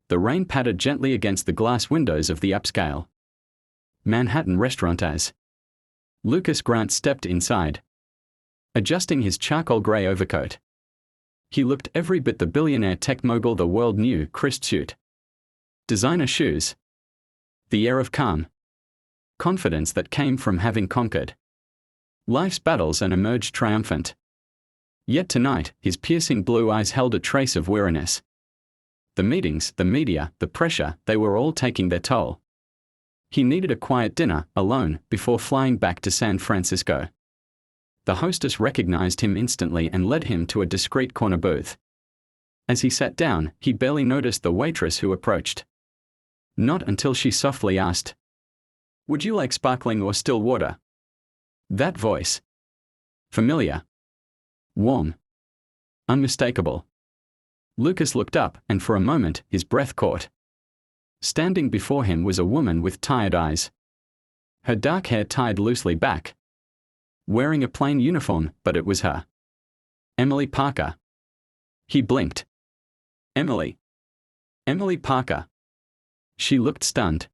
The rain pattered gently against the glass windows of the upscale Manhattan restaurant as Lucas Grant stepped inside, adjusting his charcoal gray overcoat. He looked every bit the billionaire tech mogul the world knew. Crisp suit, designer shoes, the air of calm confidence that came from having conquered life's battles and emerged triumphant. Yet tonight, his piercing blue eyes held a trace of weariness. The meetings, the media, the pressure, they were all taking their toll. He needed a quiet dinner, alone, before flying back to San Francisco. The hostess recognized him instantly and led him to a discreet corner booth. As he sat down, he barely noticed the waitress who approached. Not until she softly asked, "Would you like sparkling or still water?" That voice. Familiar. Warm. Unmistakable. Lucas looked up, and for a moment, his breath caught. Standing before him was a woman with tired eyes. Her dark hair tied loosely back. Wearing a plain uniform, but it was her. Emily Parker. He blinked. Emily. Emily Parker. She looked stunned.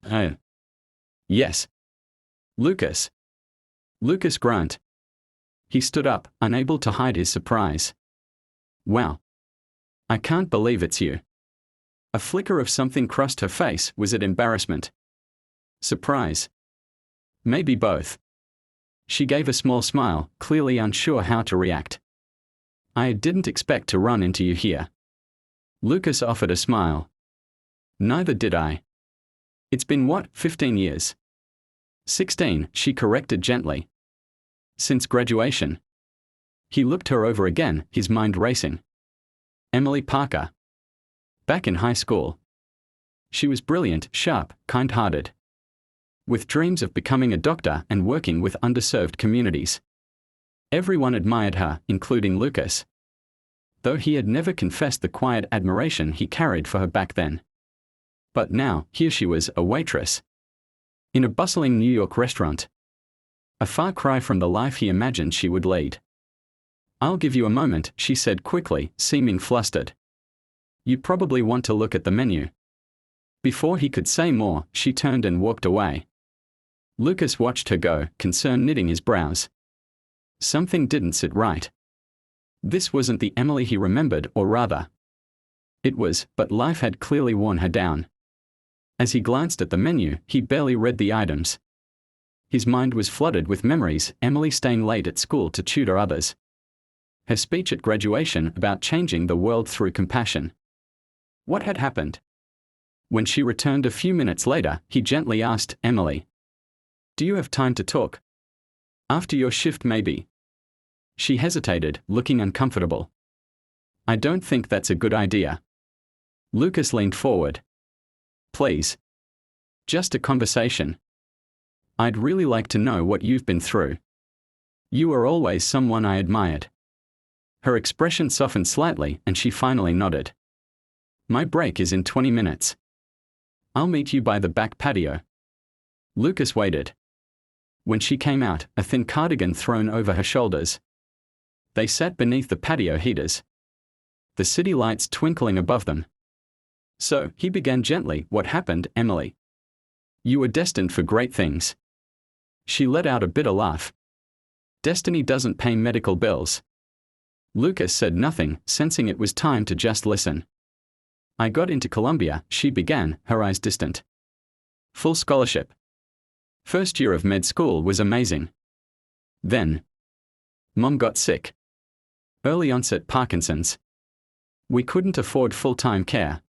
Oh. Yes. Lucas. Lucas Grant. He stood up, unable to hide his surprise. Wow. I can't believe it's you. A flicker of something crossed her face. Was it embarrassment? Surprise? Maybe both. She gave a small smile, clearly unsure how to react. I didn't expect to run into you here. Lucas offered a smile. Neither did I. It's been what, 15 years? 16, she corrected gently. Since graduation. He looked her over again, his mind racing. Emily Parker. Back in high school. She was brilliant, sharp, kind-hearted. With dreams of becoming a doctor and working with underserved communities. Everyone admired her, including Lucas. Though he had never confessed the quiet admiration he carried for her back then. But now, here she was, a waitress. In a bustling New York restaurant. A far cry from the life he imagined she would lead. I'll give you a moment, she said quickly, seeming flustered. You probably want to look at the menu. Before he could say more, she turned and walked away. Lucas watched her go, concern knitting his brows. Something didn't sit right. This wasn't the Emily he remembered, or rather. It was, but life had clearly worn her down. As he glanced at the menu, he barely read the items. His mind was flooded with memories, Emily staying late at school to tutor others. Her speech at graduation about changing the world through compassion. What had happened? When she returned a few minutes later, he gently asked, Emily. Do you have time to talk? After your shift maybe? She hesitated, looking uncomfortable. I don't think that's a good idea. Lucas leaned forward. Please. Just a conversation. I'd really like to know what you've been through. You were always someone I admired. Her expression softened slightly, and she finally nodded. My break is in 20 minutes. I'll meet you by the back patio. Lucas waited. When she came out, a thin cardigan thrown over her shoulders. They sat beneath the patio heaters. The city lights twinkling above them. So, he began gently, what happened, Emily? You were destined for great things. She let out a bitter laugh. Destiny doesn't pay medical bills. Lucas said nothing, sensing it was time to just listen. I got into Columbia, she began, her eyes distant. Full scholarship. First year of med school was amazing. Then, Mom got sick. Early onset Parkinson's. We couldn't afford full-time care.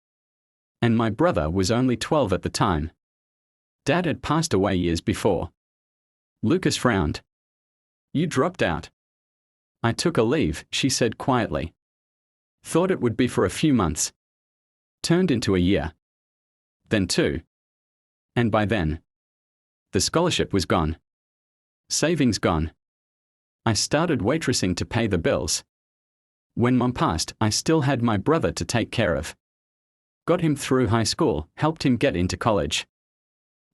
And my brother was only 12 at the time. Dad had passed away years before. Lucas frowned. You dropped out. I took a leave, she said quietly. Thought it would be for a few months. Turned into a year. Then 2. And by then, the scholarship was gone. Savings gone. I started waitressing to pay the bills. When Mom passed, I still had my brother to take care of. Got him through high school, helped him get into college.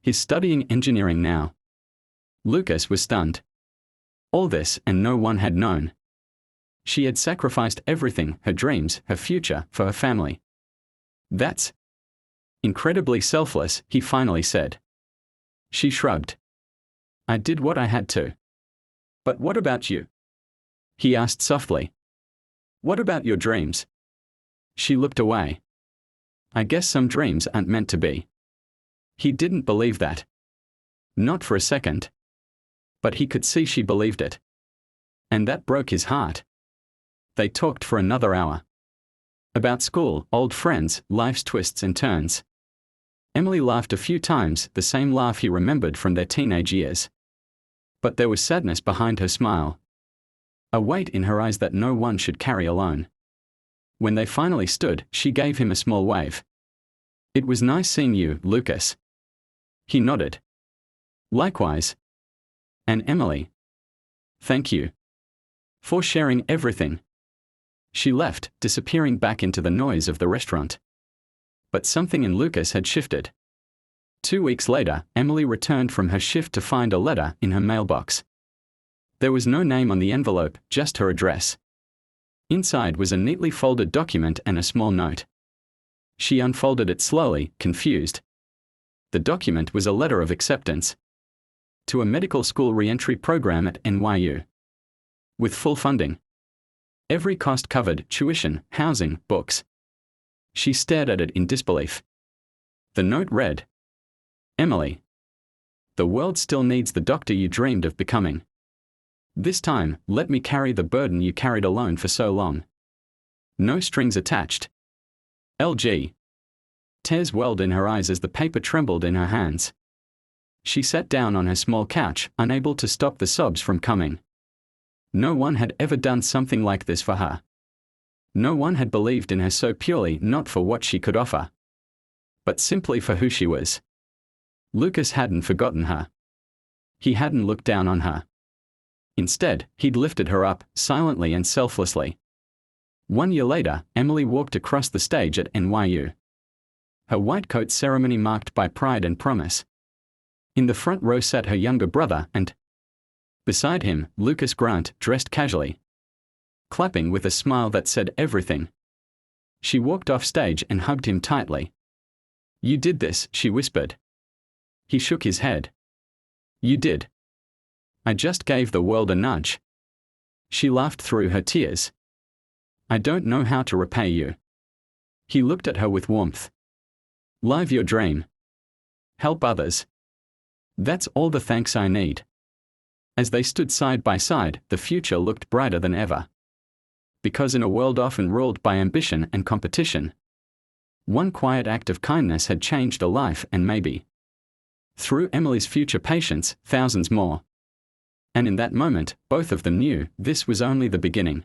He's studying engineering now. Lucas was stunned. All this, and no one had known. She had sacrificed everything, her dreams, her future, for her family. That's incredibly selfless, he finally said. She shrugged. I did what I had to. But what about you? He asked softly. What about your dreams? She looked away. I guess some dreams aren't meant to be. He didn't believe that. Not for a second. But he could see she believed it. And that broke his heart. They talked for another hour. About school, old friends, life's twists and turns. Emily laughed a few times, the same laugh he remembered from their teenage years. But there was sadness behind her smile. A weight in her eyes that no one should carry alone. When they finally stood, she gave him a small wave. It was nice seeing you, Lucas. He nodded. Likewise. And Emily. Thank you. For sharing everything. She left, disappearing back into the noise of the restaurant. But something in Lucas had shifted. 2 weeks later, Emily returned from her shift to find a letter in her mailbox. There was no name on the envelope, just her address. Inside was a neatly folded document and a small note. She unfolded it slowly, confused. The document was a letter of acceptance. To a medical school re-entry program at NYU. With full funding. Every cost covered, tuition, housing, books. She stared at it in disbelief. The note read, Emily. The world still needs the doctor you dreamed of becoming. This time, let me carry the burden you carried alone for so long. No strings attached. LG. Tears welled in her eyes as the paper trembled in her hands. She sat down on her small couch, unable to stop the sobs from coming. No one had ever done something like this for her. No one had believed in her so purely, not for what she could offer, but simply for who she was. Lucas hadn't forgotten her. He hadn't looked down on her. Instead, he'd lifted her up, silently and selflessly. 1 year later, Emily walked across the stage at NYU. Her white coat ceremony marked by pride and promise. In the front row sat her younger brother and, beside him, Lucas Grant, dressed casually. Clapping with a smile that said everything. She walked off stage and hugged him tightly. You did this, she whispered. He shook his head. You did. I just gave the world a nudge. She laughed through her tears. I don't know how to repay you. He looked at her with warmth. Live your dream. Help others. That's all the thanks I need. As they stood side by side, the future looked brighter than ever. Because in a world often ruled by ambition and competition, one quiet act of kindness had changed a life and maybe, through Emily's future patients, thousands more. And in that moment, both of them knew this was only the beginning.